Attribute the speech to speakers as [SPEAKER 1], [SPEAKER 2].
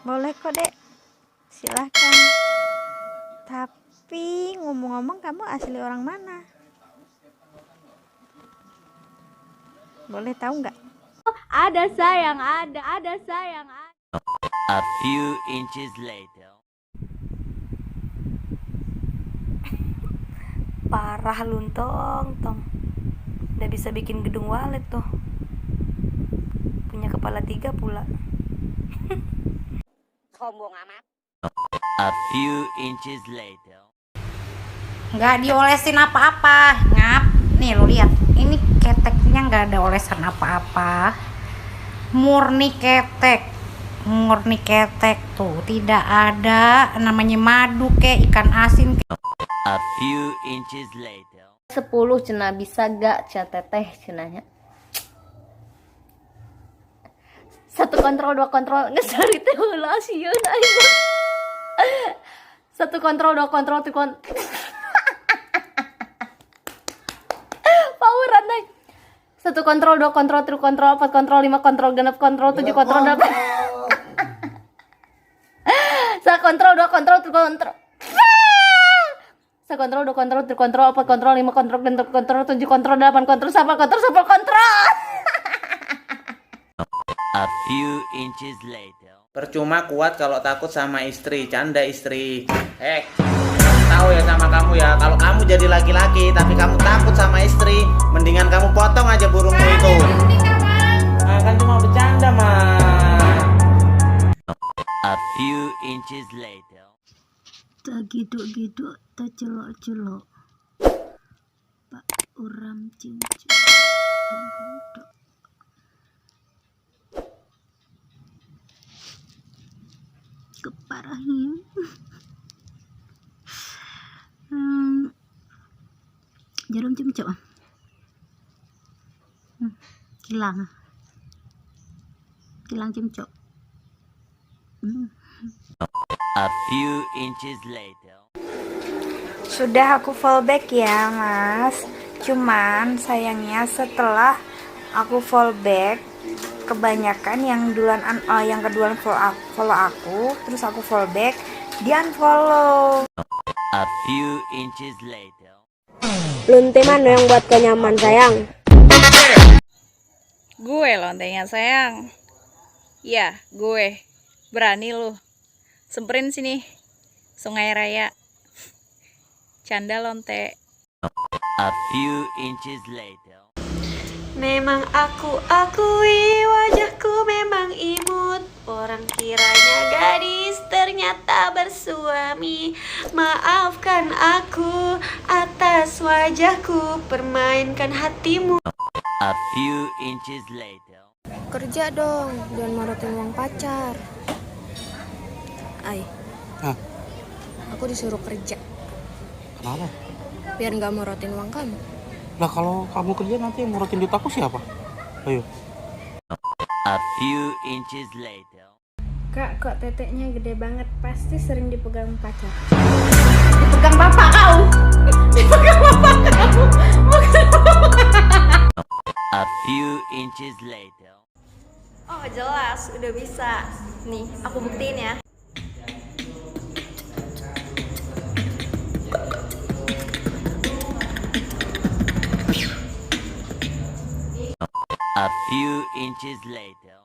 [SPEAKER 1] Boleh kok, Dek. Silahkan. Tapi ngomong-ngomong, kamu asli orang mana? Boleh tahu nggak?
[SPEAKER 2] Ada sayang, ada sayang.
[SPEAKER 3] A few inches later.
[SPEAKER 4] Parah luntong tong. Udah bisa bikin gedung walet tuh. Punya kepala 3 pula.
[SPEAKER 2] Sombong amat.
[SPEAKER 3] A few inches later.
[SPEAKER 5] Nggak diolesin apa-apa, ngap. Nih lo lihat, ini keteknya nggak ada olesan apa-apa, murni ketek tuh, tidak ada namanya madu kayak ikan asin.
[SPEAKER 3] A few inches later.
[SPEAKER 2] 10 cenah bisa gak cateteh cenahnya. 1 kontrol 2 kontrol ngesari teh heula sieun aing. 1 kontrol 2 kontrol 3 kontrol. Poweran deh. 1 kontrol 2 kontrol 3 kontrol 4 kontrol 5 kontrol 6 kontrol 7 kontrol 8. 1 kontrol 2 kontrol 3 kontrol. 1 kontrol 2 kontrol 3 kontrol 4 kontrol 5 kontrol 6 kontrol 7 kontrol 8 kontrol 9 kontrol 10 kontrol.
[SPEAKER 3] A few inches later.
[SPEAKER 6] Percuma kuat kalau takut sama istri, canda istri. Tahu ya sama kamu ya, kalau kamu jadi laki-laki tapi kamu takut sama istri, mendingan kamu potong aja burungmu itu. Nah, kan cuma bercanda mah.
[SPEAKER 3] A few inches later.
[SPEAKER 4] Tak giduk-giduk, tak celok-celok. Pak uram cincin. Keparahin. Jarum cemcok. Kilang cemcok.
[SPEAKER 3] A few inches later.
[SPEAKER 1] Sudah aku fallback ya, Mas. Cuman sayangnya setelah aku fallback, kebanyakan yang keduluan follow aku, terus aku fallback, dia unfollow.
[SPEAKER 3] A few inches later.
[SPEAKER 2] Lonte mana yang buat kau nyaman sayang?
[SPEAKER 7] Gue lontenya sayang. Ya, gue. Berani lu. Semperin sini. Sungai Raya. Canda lonte.
[SPEAKER 3] A few inches later.
[SPEAKER 4] Memang aku akui wajahku memang imut. Orang kiranya gadis ternyata bersuami. Maafkan aku atas wajahku, permainkan hatimu.
[SPEAKER 3] A few inches later.
[SPEAKER 2] Kerja dong, jangan morotin uang pacar.
[SPEAKER 8] Hah?
[SPEAKER 2] Aku disuruh kerja
[SPEAKER 8] Kenapa?
[SPEAKER 2] biar nggak morotin uang kamu.
[SPEAKER 8] Lah kalau kamu kerja nanti yang ngurutin duit aku siapa? Ayo.
[SPEAKER 3] A few inches later.
[SPEAKER 1] Kak, kok teteknya gede banget? Pasti sering dipegang pacar.
[SPEAKER 5] Dipegang bapak kau.
[SPEAKER 3] A few inches later.
[SPEAKER 4] Oh jelas, udah bisa. Nih, aku buktiin ya.
[SPEAKER 3] A few inches later.